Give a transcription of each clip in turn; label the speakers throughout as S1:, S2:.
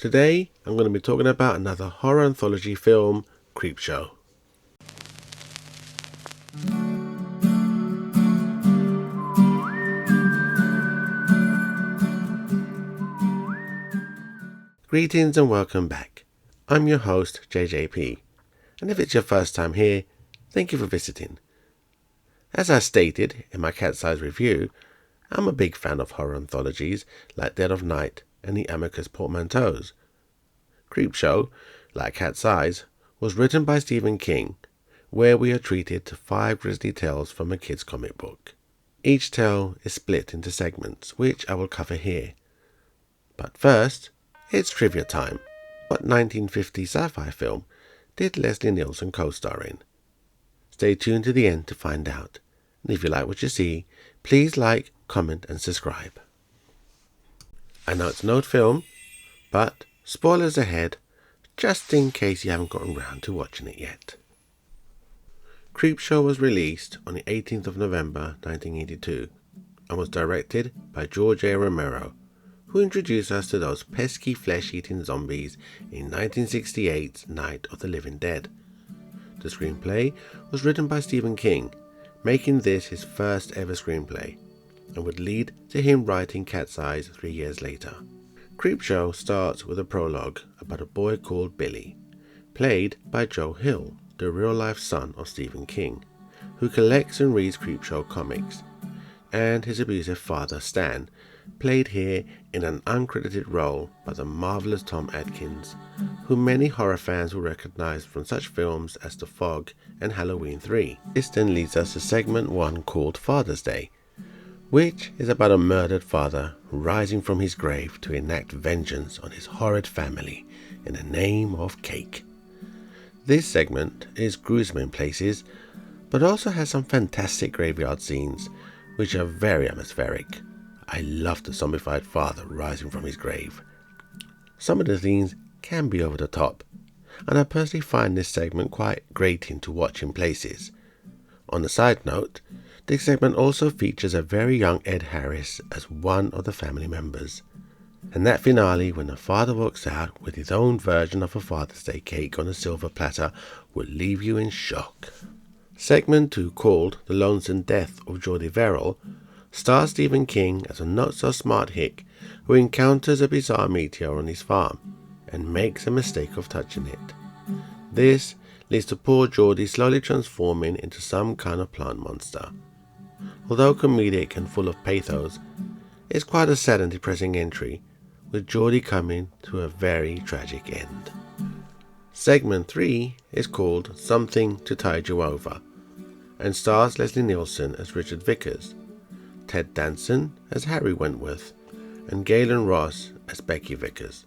S1: Today I'm going to be talking about another horror anthology film, Creepshow. Greetings and welcome back. I'm your host, JJP, and if it's your first time here, thank you for visiting. As I stated in my Cat's Eyes review, I'm a big fan of horror anthologies like Dead of Night and the Amicus Portmanteaus. Creepshow, like Cat's Eyes, was written by Stephen King, where we are treated to 5 grisly tales from a kid's comic book. Each tale is split into segments, which I will cover here. But first, it's trivia time. What 1950 sci-fi film did Leslie Nielsen co-star in? Stay tuned to the end to find out. And if you like what you see, please like, comment and subscribe. I know it's an old film, but spoilers ahead, just in case you haven't gotten round to watching it yet. Creepshow was released on the 18th of November 1982 and was directed by George A. Romero, who introduced us to those pesky flesh-eating zombies in 1968's Night of the Living Dead. The screenplay was written by Stephen King, making this his first ever screenplay, and would lead to him writing Cat's Eyes 3 years later. Creepshow starts with a prologue about a boy called Billy, played by Joe Hill, the real-life son of Stephen King, who collects and reads Creepshow comics, and his abusive father Stan, played here in an uncredited role by the marvelous Tom Atkins, who many horror fans will recognize from such films as The Fog and Halloween 3. This then leads us to segment 1 called Father's Day, which is about a murdered father rising from his grave to enact vengeance on his horrid family in the name of cake. This segment is gruesome in places, but also has some fantastic graveyard scenes, which are very atmospheric. I love the zombified father rising from his grave. Some of the scenes can be over the top, and I personally find this segment quite grating to watch in places. On a side note, this segment also features a very young Ed Harris as one of the family members. And that finale, when the father walks out with his own version of a Father's Day cake on a silver platter, will leave you in shock. Segment 2, called The Lonesome Death of Geordie Verrill, stars Stephen King as a not-so-smart hick who encounters a bizarre meteor on his farm and makes a mistake of touching it. This leads to poor Geordie slowly transforming into some kind of plant monster. Although comedic and full of pathos, it's quite a sad and depressing entry, with Geordie coming to a very tragic end. Segment 3 is called Something to Tide You Over, and stars Leslie Nielsen as Richard Vickers, Ted Danson as Harry Wentworth, and Galen Ross as Becky Vickers.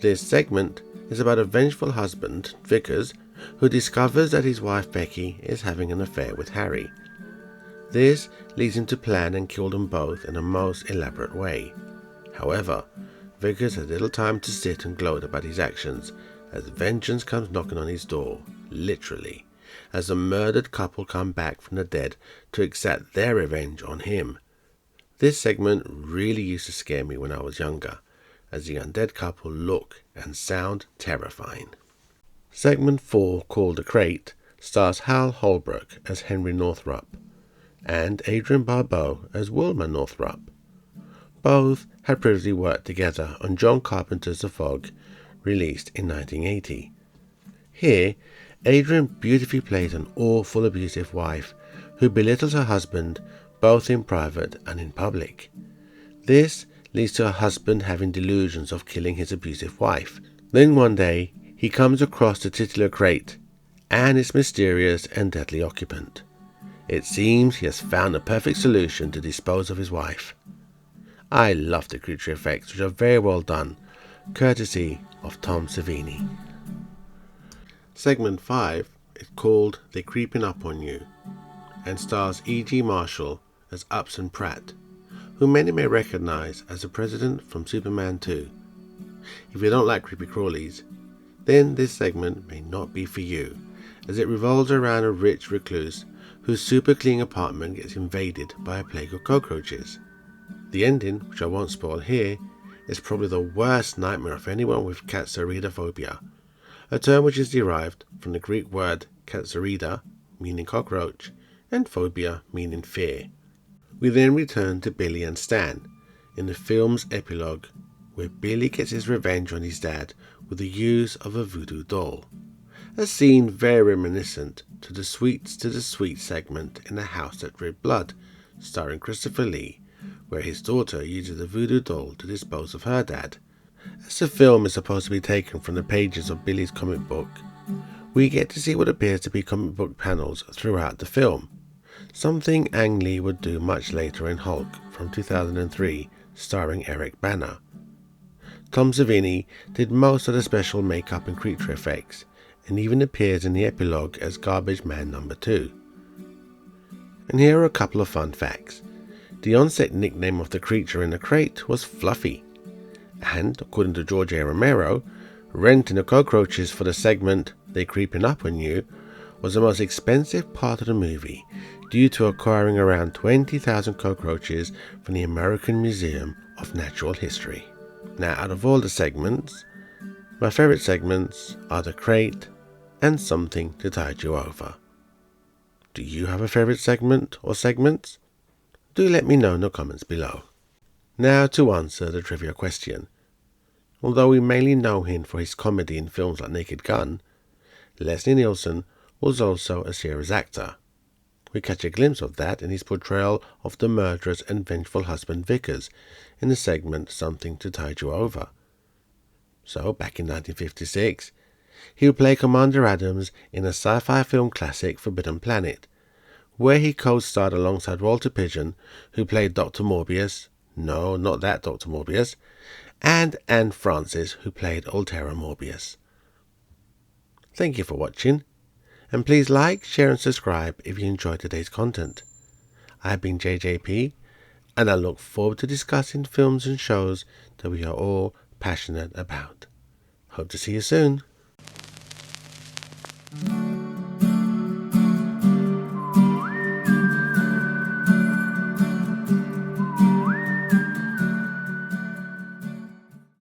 S1: This segment is about a vengeful husband, Vickers, who discovers that his wife Becky is having an affair with Harry. This leads him to plan and kill them both in a most elaborate way. However, Vickers has little time to sit and gloat about his actions as vengeance comes knocking on his door, literally, as the murdered couple come back from the dead to exact their revenge on him. This segment really used to scare me when I was younger, as the undead couple look and sound terrifying. Segment 4, called The Crate, stars Hal Holbrook as Henry Northrup, and Adrian Barbeau as Wilma Northrup. Both had previously worked together on John Carpenter's The Fog, released in 1980. Here, Adrian beautifully plays an awful abusive wife who belittles her husband both in private and in public. This leads to her husband having delusions of killing his abusive wife. Then one day, he comes across the titular crate and its mysterious and deadly occupant. It seems he has found the perfect solution to dispose of his wife. I love the creature effects, which are very well done, courtesy of Tom Savini. Segment 5 is called They're Creeping Up on You, and stars E.G. Marshall as Upson Pratt, who many may recognize as the President from Superman 2. If you don't like creepy crawlies, then this segment may not be for you, as it revolves around a rich recluse whose super clean apartment gets invaded by a plague of cockroaches. The ending, which I won't spoil here, is probably the worst nightmare of anyone with katsaridophobia, a term which is derived from the Greek word katsarida, meaning cockroach, and phobia, meaning fear. We then return to Billy and Stan in the film's epilogue, where Billy gets his revenge on his dad with the use of a voodoo doll, a scene very reminiscent to the Sweets to the Sweet segment in The House That Dripped Blood, starring Christopher Lee, where his daughter uses the voodoo doll to dispose of her dad. As the film is supposed to be taken from the pages of Billy's comic book, we get to see what appears to be comic book panels throughout the film, something Ang Lee would do much later in Hulk from 2003, starring Eric Bana. Tom Savini did most of the special makeup and creature effects, and even appears in the epilogue as Garbage Man No. 2. And here are a couple of fun facts. The on-set nickname of the creature in the crate was Fluffy, and according to George A. Romero, renting the cockroaches for the segment They Creeping Up On You was the most expensive part of the movie, due to acquiring around 20,000 cockroaches from the American Museum of Natural History. Now, out of all the segments, my favourite segments are the crate and something to tide you over. Do you have a favourite segment or segments? Do let me know in the comments below. Now to answer the trivia question. Although we mainly know him for his comedy in films like Naked Gun, Leslie Nielsen was also a serious actor. We catch a glimpse of that in his portrayal of the murderous and vengeful husband Vickers in the segment Something to Tide You Over. So, back in 1956, he would play Commander Adams in a sci-fi film classic Forbidden Planet, where he co-starred alongside Walter Pidgeon, who played Dr. Morbius, no, not that Dr. Morbius, and Anne Francis, who played Altera Morbius. Thank you for watching, and please like, share and subscribe if you enjoyed today's content. I've been JJP, and I look forward to discussing films and shows that we are all passionate about. Hope to see you soon.